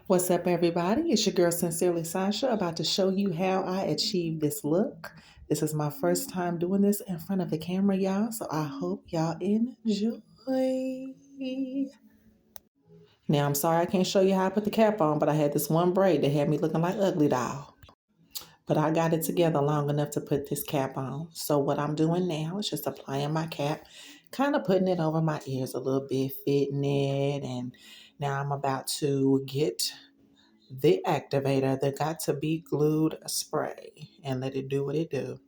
What's up, everybody? It's your girl, Sincerely Sasha, about to show you how I achieved this look. This is my first time doing this in front of the camera, y'all, so I hope y'all enjoy. Now, I'm sorry I can't show you how I put the cap on, but I had this one braid that had me looking like Ugly Doll. But I got it together long enough to put this cap on. So what I'm doing now is just applying my cap, kind of putting it over my ears a little bit, fitting it, and now I'm about to get the activator, the got to be glued spray, and let it do what it do.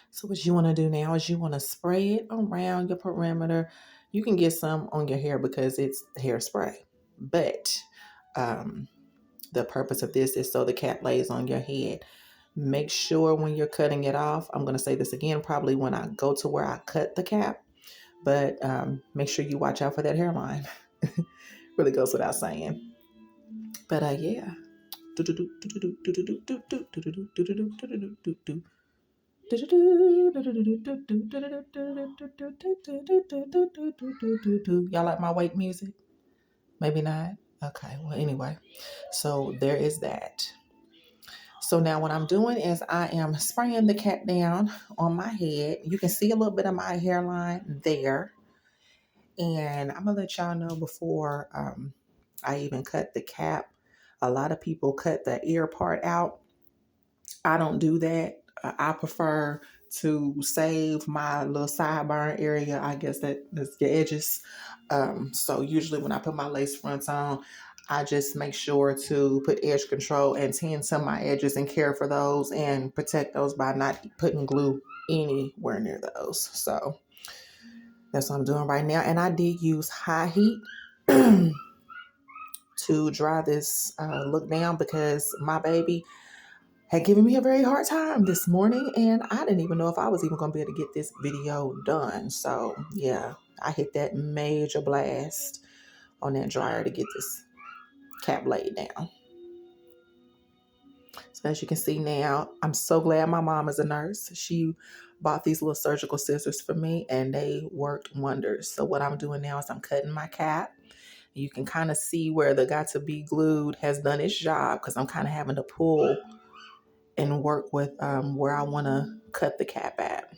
So what you want to do now is you want to spray it around your perimeter. You can get some on your hair because it's hairspray, but um, the purpose of this is so the cap lays on your head. Make sure when you're cutting it off, I'm going to say this again probably when I go to where I cut the cap, but make sure you watch out for that hairline. Really goes without saying. But yeah. Y'all like my wake music? Maybe not. Okay, well, anyway, so there is that. So now what I'm doing is I am spraying the cap down on my head. You can see a little bit of my hairline there. And I'm going to let y'all know before I even cut the cap. A lot of people cut the ear part out. I don't do that. I prefer to save my little sideburn area. I guess that's your edges. So usually when I put my lace fronts on, I just make sure to put edge control and tend to my edges and care for those and protect those by not putting glue anywhere near those. So that's what I'm doing right now. And I did use high heat to dry this look down because my baby had given me a very hard time this morning, and I didn't even know if I was even going to be able to get this video done. So yeah, I hit that major blast on that dryer to get this cap laid down. So as you can see now, I'm so glad my mom is a nurse. She bought these little surgical scissors for me, and they worked wonders. So what I'm doing now is I'm cutting my cap. You can kind of see where the got to be glued has done its job because I'm kind of having to pull and work with where I want to cut the cap at.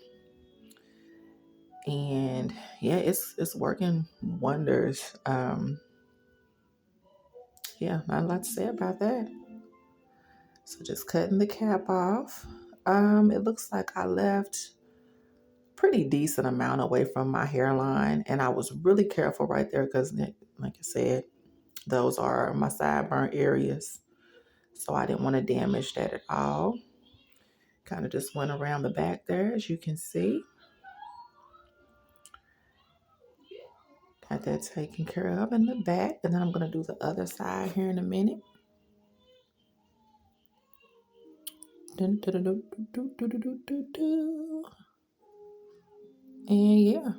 And yeah, it's working wonders. Yeah, not a lot to say about that. So just cutting the cap off. It looks like I left pretty decent amount away from my hairline, and I was really careful right there because, like I said, those are my sideburn areas. So I didn't want to damage that at all. Kind of just went around the back there, as you can see. Got that taken care of in the back. And then I'm going to do the other side here in a minute. And yeah.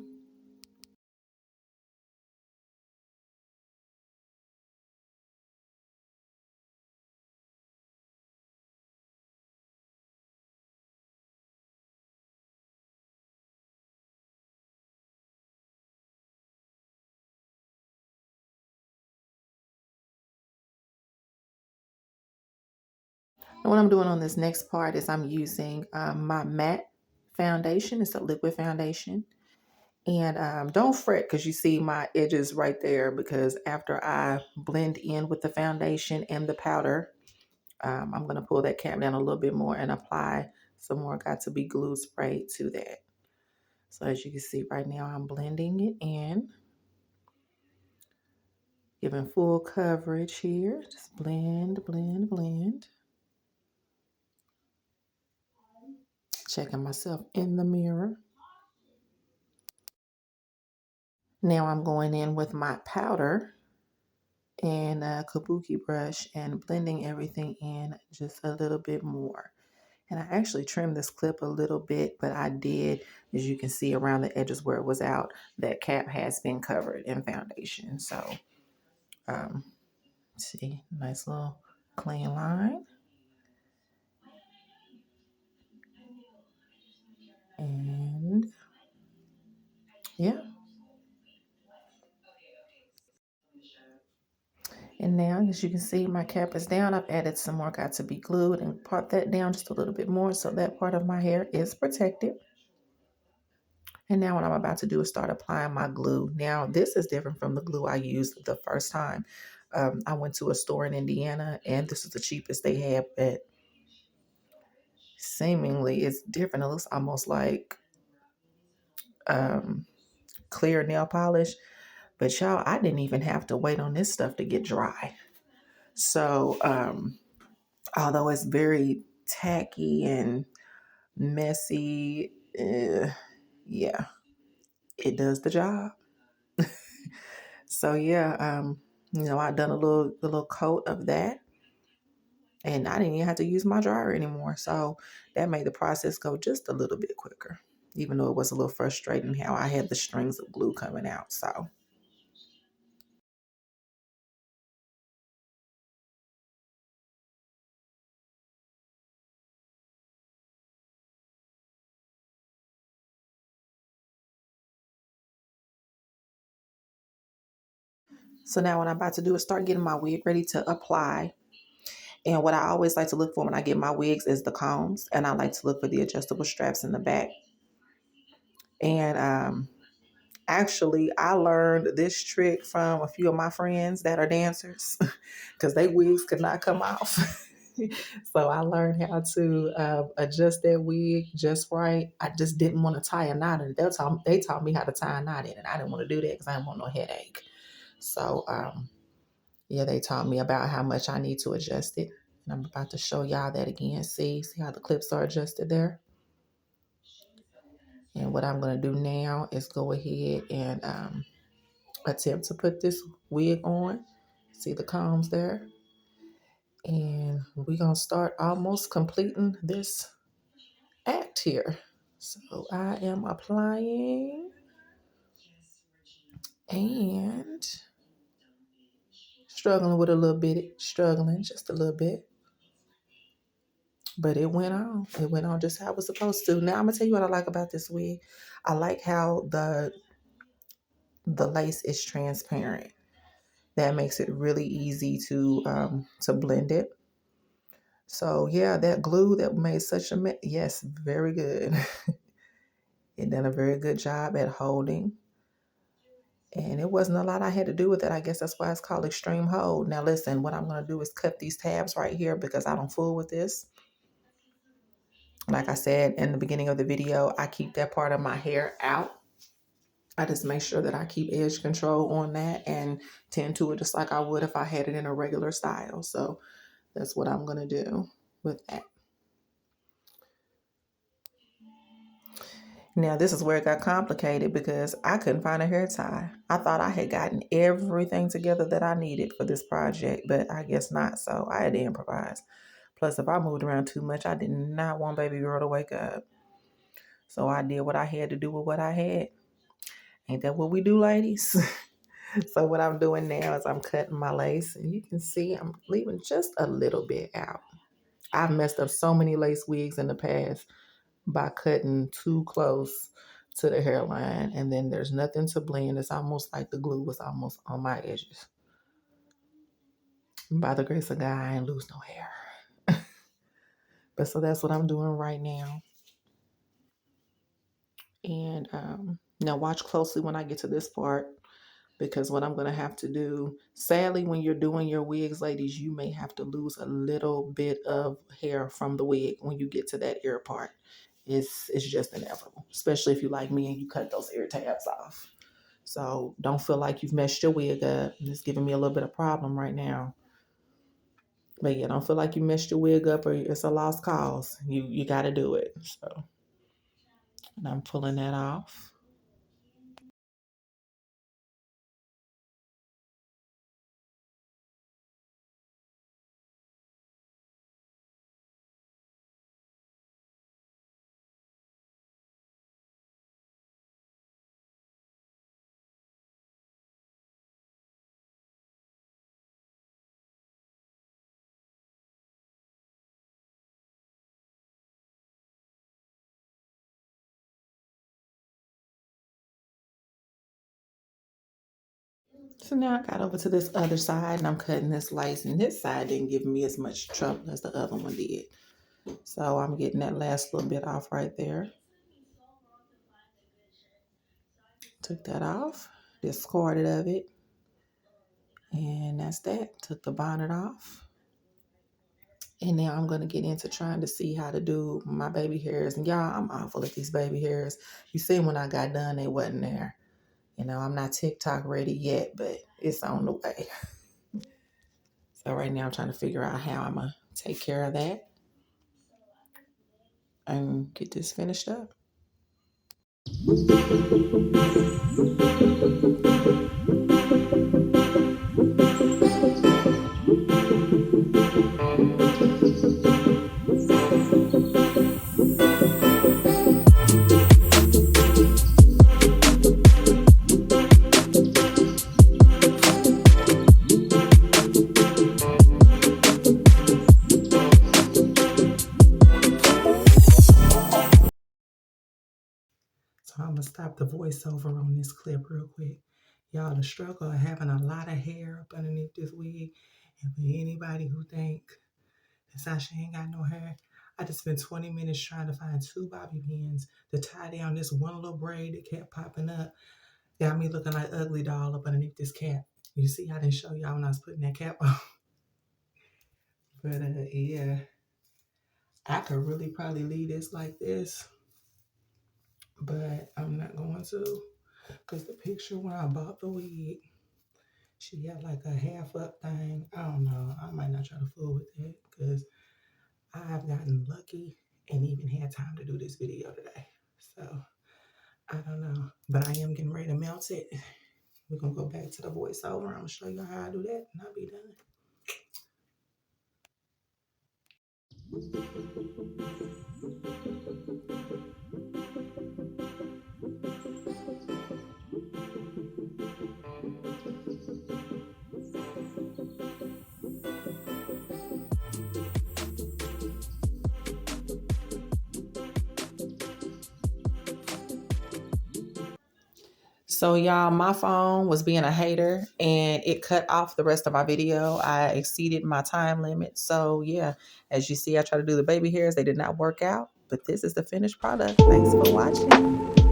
And what I'm doing on this next part is I'm using my matte foundation. It's a liquid foundation. And don't fret because you see my edges right there, because after I blend in with the foundation and the powder, I'm going to pull that cap down a little bit more and apply some more got to be glue spray to that. So as you can see right now, I'm blending it in, giving full coverage here. Just blend, blend, blend. Checking myself in the mirror. Now I'm going in with my powder and a kabuki brush and blending everything in just a little bit more. And I actually trimmed this clip a little bit, but I did, as you can see around the edges where it was out, that cap has been covered in foundation. So, see, nice little clean line. And yeah. And now, as you can see, my cap is down. I've added some more got to be glued and part that down just a little bit more so that part of my hair is protected. And now what I'm about to do is start applying my glue. Now, this is different from the glue I used the first time. I went to a store in Indiana, and this is the cheapest they have, but seemingly it's different. It looks almost like um, clear nail polish. But y'all, I didn't even have to wait on this stuff to get dry. So, although it's very tacky and messy, yeah, it does the job. So yeah, I done a little coat of that, and I didn't even have to use my dryer anymore. So that made the process go just a little bit quicker, even though it was a little frustrating how I had the strings of glue coming out. So now what I'm about to do is start getting my wig ready to apply. And what I always like to look for when I get my wigs is the combs, and I like to look for the adjustable straps in the back. And actually, I learned this trick from a few of my friends that are dancers because they wigs could not come off. So I learned how to adjust that wig just right. I just didn't want to tie a knot in it. They taught me how to tie a knot in it. I didn't want to do that because I didn't want no headache. So yeah, they taught me about how much I need to adjust it. And I'm about to show y'all that again. See how the clips are adjusted there? And what I'm going to do now is go ahead and attempt to put this wig on. See the combs there? And we're going to start almost completing this act here. So I am applying and struggling with a little bit, struggling just a little bit. But it went on. It went on just how it was supposed to. Now I'm gonna tell you what I like about this wig. I like how the lace is transparent. That makes it really easy to blend it. So yeah, that glue that made such a mess. Yes, very good. It done a very good job at holding. And it wasn't a lot I had to do with it. I guess that's why it's called extreme hold. Now listen, what I'm gonna do is cut these tabs right here because I don't fool with this. Like I said in the beginning of the video, I keep that part of my hair out. I just make sure that I keep edge control on that and tend to it just like I would if I had it in a regular style. So that's what I'm going to do with that. Now, this is where it got complicated because I couldn't find a hair tie. I thought I had gotten everything together that I needed for this project, but I guess not. So I had to improvise. Plus, if I moved around too much, I did not want baby girl to wake up. So I did what I had to do with what I had. Ain't that what we do, ladies? So what I'm doing now is I'm cutting my lace, and you can see I'm leaving just a little bit out. I've messed up so many lace wigs in the past by cutting too close to the hairline, and then there's nothing to blend. It's almost like the glue was almost on my edges. By the grace of God, I ain't lose no hair. But so that's what I'm doing right now. And now watch closely when I get to this part. Because what I'm going to have to do, sadly, when you're doing your wigs, ladies, you may have to lose a little bit of hair from the wig when you get to that ear part. It's just inevitable, especially if you like me and you cut those ear tabs off. So don't feel like you've messed your wig up. It's giving me a little bit of problem right now. But yeah, don't feel like you messed your wig up or it's a lost cause. You got to do it. So, and I'm pulling that off. So now I got over to this other side and I'm cutting this lace, and this side didn't give me as much trouble as the other one did. So I'm getting that last little bit off right there. Took that off, discarded of it, and that's that. Took the bonnet off. And now I'm going to get into trying to see how to do my baby hairs. And y'all, I'm awful at these baby hairs. You see, when I got done, they wasn't there. You know, I'm not TikTok ready yet, but it's on the way. So right now I'm trying to figure out how I'm going to take care of that and get this finished up. So I'm going to stop the voiceover on this clip real quick. Y'all, the struggle of having a lot of hair up underneath this wig. And for anybody who think that Sasha ain't got no hair, I just spent 20 minutes trying to find 2 bobby pins to tie down this one little braid that kept popping up. Got me looking like ugly doll up underneath this cap. You see, I didn't show y'all when I was putting that cap on. But yeah, I could really probably leave this like this, but I'm not going to, because the picture when I bought the wig, she had like a half up thing. I don't know. I might not try to fool with that because I've gotten lucky and even had time to do this video today. So I don't know, but I am getting ready to melt it. We're going to go back to the voiceover. I'm going to show you how I do that and I'll be done. So y'all, my phone was being a hater and it cut off the rest of my video. I exceeded my time limit. So yeah, as you see, I try to do the baby hairs. They did not work out, but this is the finished product. Thanks for watching.